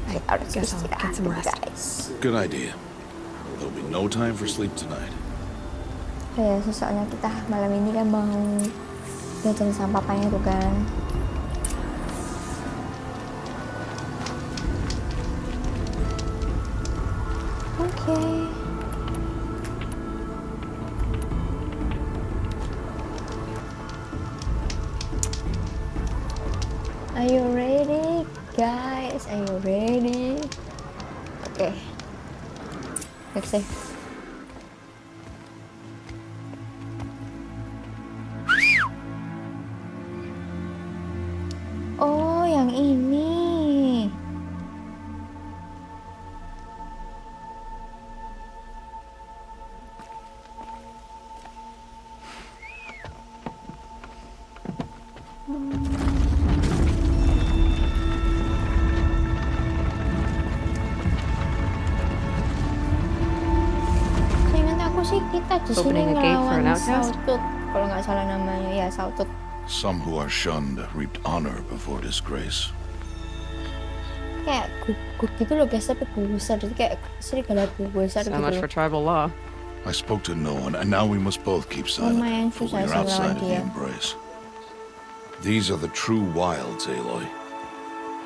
[SPEAKER 2] I
[SPEAKER 1] Kita harus
[SPEAKER 2] guess I'll get some
[SPEAKER 1] istirahat,
[SPEAKER 2] rest.
[SPEAKER 1] guys.
[SPEAKER 7] Good idea. There'll be no time for sleep tonight.
[SPEAKER 1] Ya, soalnya kita malam ini kan mau jajan sama papanya tuh kan. Oke. Are you ready, guys? Are you ready? Oke. Let's see. Oh, yang ini. Seingat aku sih kita di sini
[SPEAKER 2] Opening a gate for an
[SPEAKER 1] ngelawan
[SPEAKER 2] outcast?
[SPEAKER 1] Sautut, kalau nggak salah namanya ya Sautut.
[SPEAKER 7] Some who are shunned reaped honor before disgrace.
[SPEAKER 1] Kayak gugur gitu loh guys, tapi besar jadi kayak serigala besar gitu loh.
[SPEAKER 2] tribal law.
[SPEAKER 7] I spoke to no one, and now we must both keep silent,
[SPEAKER 1] Lumayan
[SPEAKER 7] for we
[SPEAKER 1] susah
[SPEAKER 7] are
[SPEAKER 1] sih
[SPEAKER 7] outside
[SPEAKER 1] lawan
[SPEAKER 7] of the
[SPEAKER 1] dia.
[SPEAKER 7] embrace. These are the true wilds, Aloy,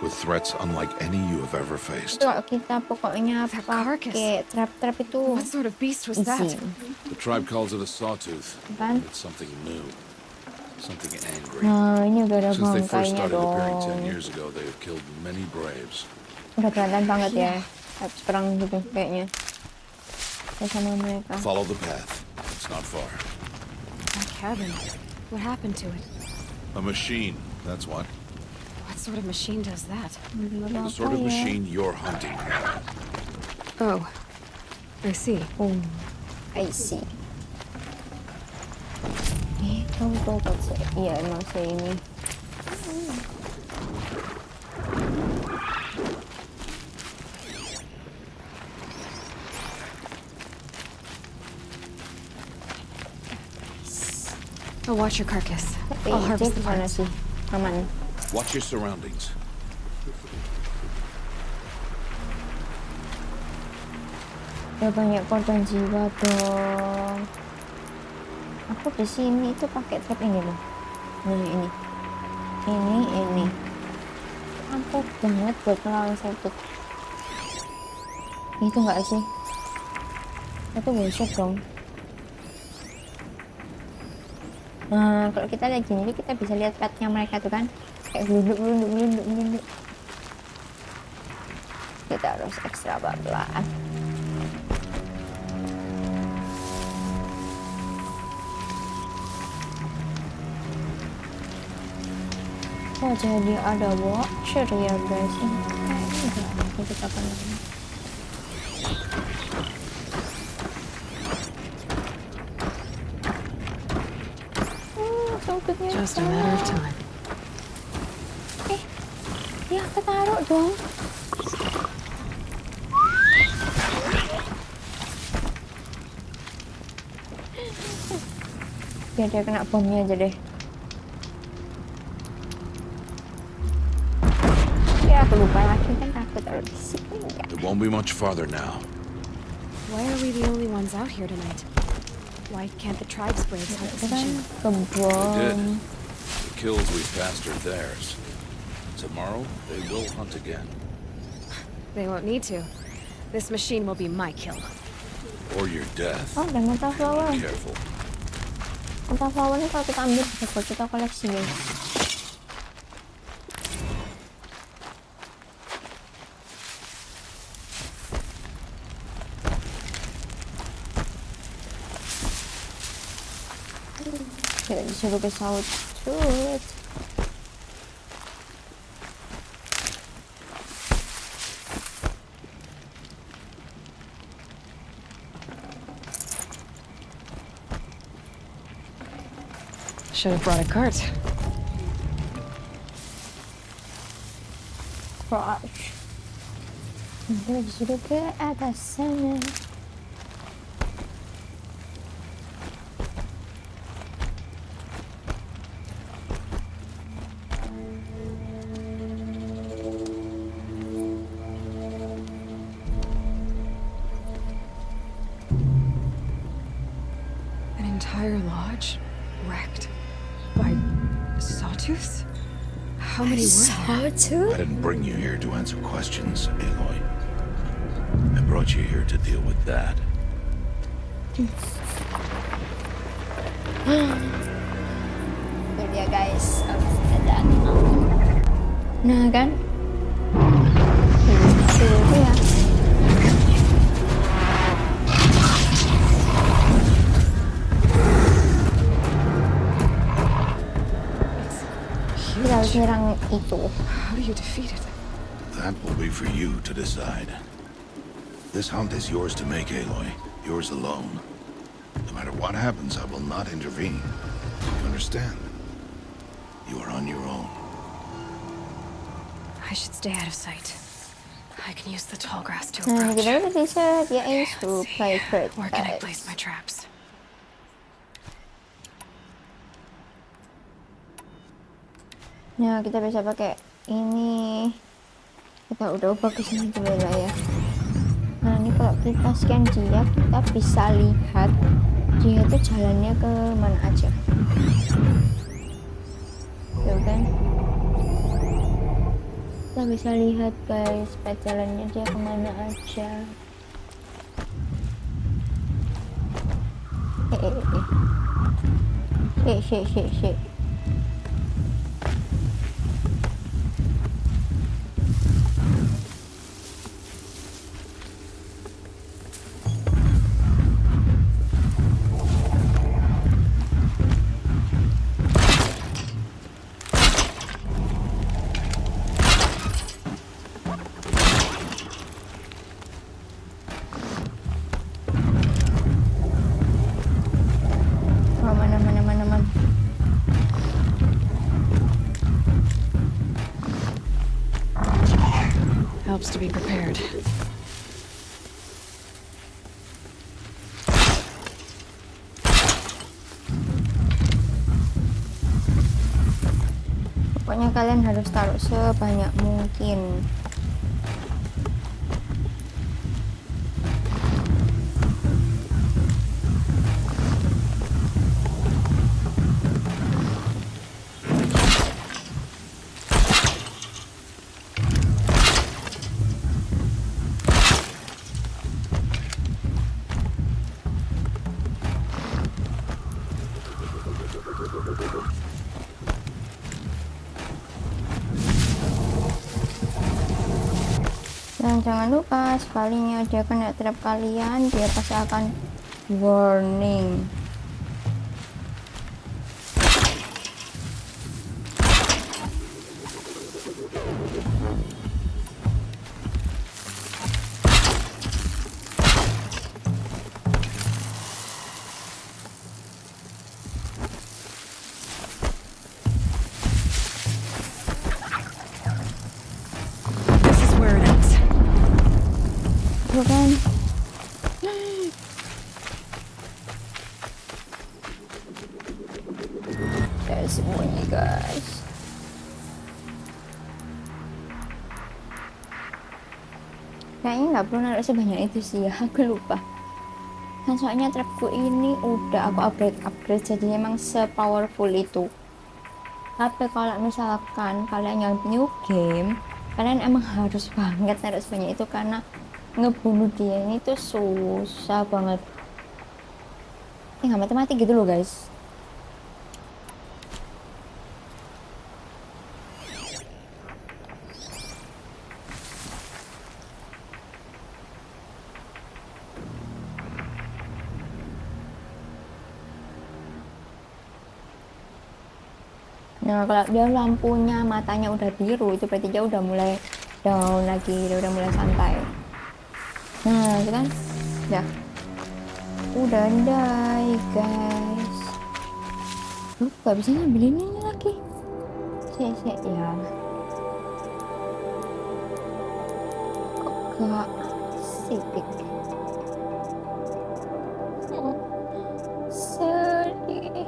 [SPEAKER 7] with threats unlike any you have ever faced.
[SPEAKER 1] Kalau kita pokoknya
[SPEAKER 2] That carcass.
[SPEAKER 1] pakai trap-trap itu
[SPEAKER 2] What sort of beast was that?
[SPEAKER 1] easy.
[SPEAKER 7] The tribe calls it a sawtooth.
[SPEAKER 1] Kan?
[SPEAKER 7] It's something new, something angry.
[SPEAKER 1] Nah, ini udah ada
[SPEAKER 7] Since they first
[SPEAKER 1] bangkainya
[SPEAKER 7] started appearing 10
[SPEAKER 1] dong.
[SPEAKER 7] years ago, they have killed many braves.
[SPEAKER 1] Udah kelihatan banget ya. Habis perang gitu kayaknya. Sama mereka.
[SPEAKER 7] Follow the path. It's not far.
[SPEAKER 2] That cabin. What happened to it?
[SPEAKER 7] A machine, that's what.
[SPEAKER 2] What sort of machine does that?
[SPEAKER 7] The sort of machine you're hunting.
[SPEAKER 2] Oh, I see.
[SPEAKER 1] Oh, I see. Kamu tahu kan saya? Iya, emang saya ini.
[SPEAKER 2] I'll watch your carcass.
[SPEAKER 1] Tapi
[SPEAKER 2] I'll
[SPEAKER 1] dia
[SPEAKER 2] harvest the
[SPEAKER 1] kemana
[SPEAKER 2] parts.
[SPEAKER 1] sih? Aman.
[SPEAKER 7] Watch your surroundings.
[SPEAKER 1] Ya banyak korban jiwa dong. Aku di sini itu pakai trap ini loh. Ini. Ini. Ampuh banget buat melawan Sautut. Itu enggak sih? Itu bullshit dong. Nah, kalau kita lihat gini, kita bisa lihat petnya mereka tuh kan. Kayak gelunduk. Kita harus ekstra pelan. Oh, jadi ada watcher ya guys. Ini kayaknya udah lama kita kenal. Saututnya
[SPEAKER 2] Just a matter of time.
[SPEAKER 1] Ya ketaruh dong. Biar dia kena bomnya aja deh. Ya aku lupa lagi kan aku taruh di sini ya.
[SPEAKER 7] It won't be much farther now.
[SPEAKER 2] Why are we the only ones out here tonight? Why can't the tribe's braves hunt
[SPEAKER 1] Itu
[SPEAKER 2] the
[SPEAKER 1] kan
[SPEAKER 2] mission?
[SPEAKER 7] They did.
[SPEAKER 1] kebun.
[SPEAKER 7] The kills we passed are theirs. Tomorrow, they will hunt again.
[SPEAKER 2] They won't need to. This machine will be my kill.
[SPEAKER 7] Or your death.
[SPEAKER 1] Oh, dan meta flower.
[SPEAKER 7] Careful.
[SPEAKER 1] Meta flower ini kalau kita ambil bisa buat kita koleksi guys. Tidak disuruh ke saut. Shoot.
[SPEAKER 2] Should have brought a cart.
[SPEAKER 1] Crush. Tidak disuruh ke atas sana.
[SPEAKER 2] An entire lodge wrecked by sawtooths? How many were there?
[SPEAKER 7] I didn't bring you here to answer questions, Aloy. I brought you here to deal with that.
[SPEAKER 1] Itu dia guys, harus ada. Nah kan, itu ya. Kita harus nyerang itu.
[SPEAKER 2] How do you defeat it?
[SPEAKER 7] That will be for you to decide. This hunt is yours to make, Aloy. Yours alone. No matter what happens, I will not intervene. You understand? You are on your own.
[SPEAKER 2] I should stay out of sight. I can use the tall grass to
[SPEAKER 1] Nah,
[SPEAKER 2] approach.
[SPEAKER 1] kita udah bisa dia ace to play great
[SPEAKER 2] Where can I
[SPEAKER 1] guys.
[SPEAKER 2] place my traps?
[SPEAKER 1] Nah, kita bisa pakai ini. Kita udah ubah ke sini dulu lah ya. Nah, ini kalau kita scan dia, kita bisa lihat dia itu jalannya ke mana aja. Tuh kan? Kita bisa lihat guys, pet jalannya dia kemana aja. Shit. Oh, mana.
[SPEAKER 2] Helps to be prepared.
[SPEAKER 1] Pokoknya kalian harus taruh sebanyak mungkin. Dan jangan lupa, sekalinya dia kena trap kalian, dia pasti akan warning.
[SPEAKER 2] This is where it ends.
[SPEAKER 1] Tuh kan? Dari semuanya guys. Kayaknya nggak perlu naruh sebanyak itu sih ya, aku lupa. Kan soalnya trapku ini udah aku upgrade jadi emang sepowerful itu. Tapi kalau misalkan kalian yang new game, Kalian emang harus banget naruh sebanyak itu karena ngebunuh dia ini tuh susah banget. Nggak mati-mati gitu loh guys. Nah, kalau dia lampunya matanya udah biru, itu berarti dia udah mulai down lagi, dia udah mulai santai. Nah, itu kan udah die guys. Gak bisa ngambil ini lagi. Sik ya. Kok gak sidik? Sedih.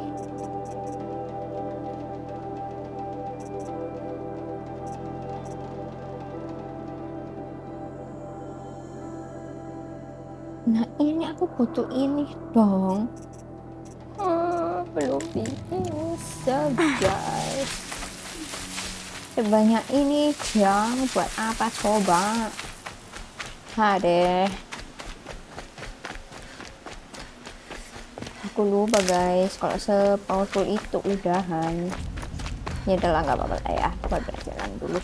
[SPEAKER 1] Nah ini aku butuh ini dong. Belum bisa guys. Sebanyak ini jam buat apa coba? Deh. Aku lupa guys kalau se-powerful itu udahan. Ya udahlah nggak apa-apa lah ya. Buat jalan dulu.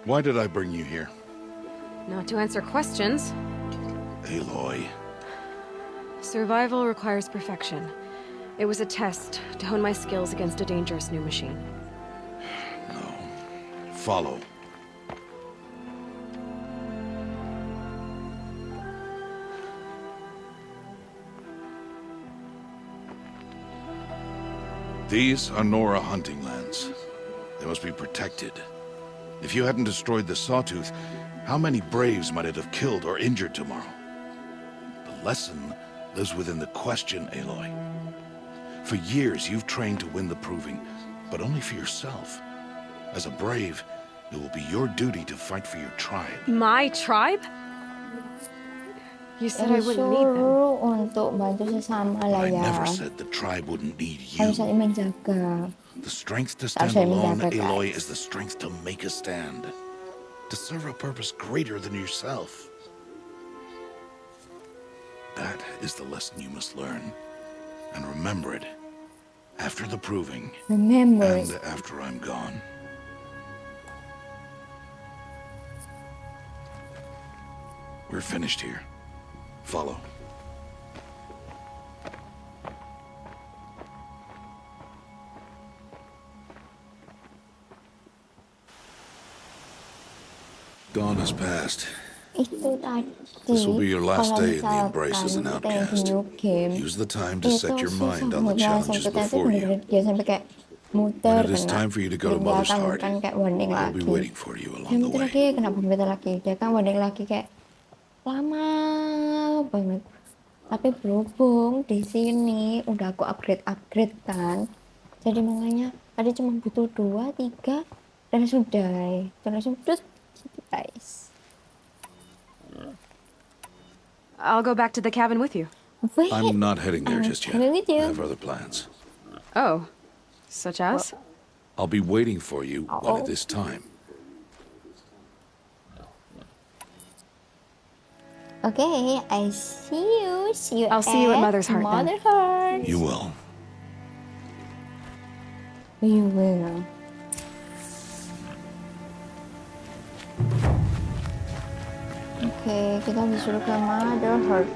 [SPEAKER 7] Why did I bring you here?
[SPEAKER 2] Not to answer questions.
[SPEAKER 7] Aloy.
[SPEAKER 2] Survival requires perfection. It was a test to hone my skills against a dangerous new machine.
[SPEAKER 7] No. Follow. These are Nora hunting lands. They must be protected. If you hadn't destroyed the Sawtooth, how many Braves might it have killed or injured tomorrow? The lesson lives within the question, Aloy. For years, you've trained to win the Proving, but only for yourself. As a Brave, it will be your duty to fight for your tribe.
[SPEAKER 2] My tribe? You said I wouldn't need them.
[SPEAKER 1] Disuruh untuk bantu sesama lah
[SPEAKER 7] I
[SPEAKER 1] ya.
[SPEAKER 7] never said the tribe wouldn't need
[SPEAKER 1] Harus
[SPEAKER 7] you.
[SPEAKER 1] saling menjaga.
[SPEAKER 7] The strength to stand
[SPEAKER 1] saling
[SPEAKER 7] alone,
[SPEAKER 1] menjaga,
[SPEAKER 7] Aloy,
[SPEAKER 1] guys.
[SPEAKER 7] is the strength to make a stand. To serve a purpose greater than yourself. That is the lesson you must learn. And remember it. After the Proving.
[SPEAKER 1] Remember
[SPEAKER 7] And
[SPEAKER 1] it.
[SPEAKER 7] after I'm gone. We're finished here. Follow. Dawn has passed.
[SPEAKER 1] Itu tadi.
[SPEAKER 7] This will be your last
[SPEAKER 1] kalau
[SPEAKER 7] day in the Embrace as an
[SPEAKER 1] misalkan kita yang
[SPEAKER 7] outcast.
[SPEAKER 1] new game,
[SPEAKER 7] Use the time to set your
[SPEAKER 1] itu
[SPEAKER 7] mind on the
[SPEAKER 1] susah
[SPEAKER 7] challenges
[SPEAKER 1] kita itu
[SPEAKER 7] before you.
[SPEAKER 1] bener-bener dia sampai kayak muter
[SPEAKER 7] When it is
[SPEAKER 1] kena.
[SPEAKER 7] time for you to go to
[SPEAKER 1] Dia
[SPEAKER 7] Mother's
[SPEAKER 1] akan
[SPEAKER 7] Heart,
[SPEAKER 1] kan kayak warning
[SPEAKER 7] I'll be
[SPEAKER 1] lagi.
[SPEAKER 7] waiting for you
[SPEAKER 1] Dia
[SPEAKER 7] along the
[SPEAKER 1] muter
[SPEAKER 7] way.
[SPEAKER 1] lagi, kenapa muter lagi? Dia kan warning lagi kayak lama banget. Tapi berhubung di sini udah aku upgrade kan, jadi makanya tadi cuma butuh 2, 3 dan sudah langsung terus gitu guys.
[SPEAKER 2] I'll go back to the cabin with you.
[SPEAKER 1] Wait,
[SPEAKER 7] I'm not heading there
[SPEAKER 1] I'm
[SPEAKER 7] just yet.
[SPEAKER 1] coming with
[SPEAKER 7] I
[SPEAKER 1] you.
[SPEAKER 7] have other plans.
[SPEAKER 2] Oh, such as?
[SPEAKER 7] I'll be waiting for you when
[SPEAKER 1] Oh.
[SPEAKER 7] it is time.
[SPEAKER 1] Okay, I see you.
[SPEAKER 2] I'll see you at Mother's Heart then.
[SPEAKER 1] Mother's Heart.
[SPEAKER 7] You will.
[SPEAKER 1] You will. Oke, kita disuruh ke Mother Heart.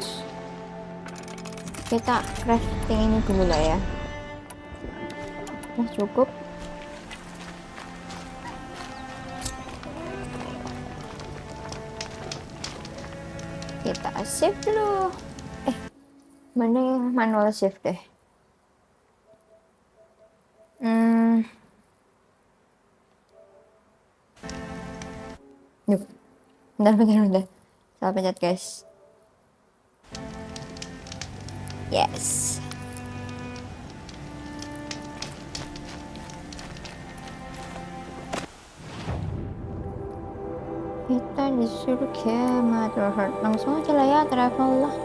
[SPEAKER 1] Kita crafting ini dulu lah ya. Nah, cukup. Kita save dulu. Mending manual save deh. Yuk. Bentar. Salah pencet guys. Yes. Kita disuruh ke Mother Heart. Langsung aja lah ya travel lah.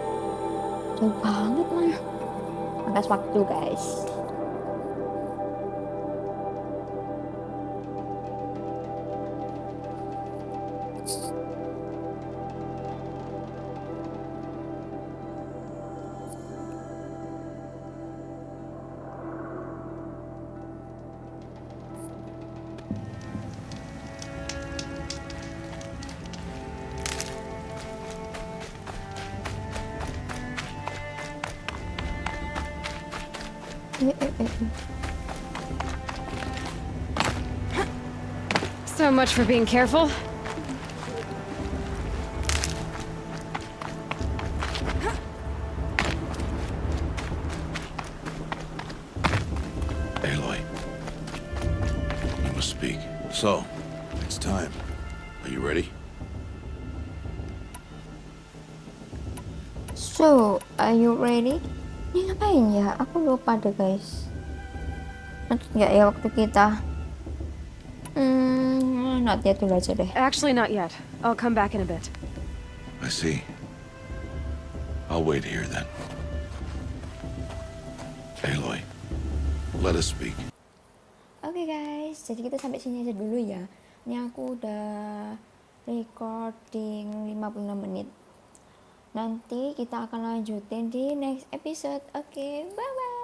[SPEAKER 1] Jauh banget mana. memangkas waktu guys.
[SPEAKER 2] So much for being careful.
[SPEAKER 7] Aloy. You must speak. So, it's time. Are you ready?
[SPEAKER 1] So, are you ready? Ini ngapain ya? Aku lupa deh guys. Lanjut nggak ya waktu kita? Not yet dulu aja deh.
[SPEAKER 2] Actually, not yet. I'll come back in a bit.
[SPEAKER 7] I see. I'll wait here then. Aloy, let us speak.
[SPEAKER 1] Oke guys, jadi kita sampai sini aja dulu ya. Ini aku udah recording 56 menit. Nanti kita akan lanjutin di next episode. Oke, bye bye.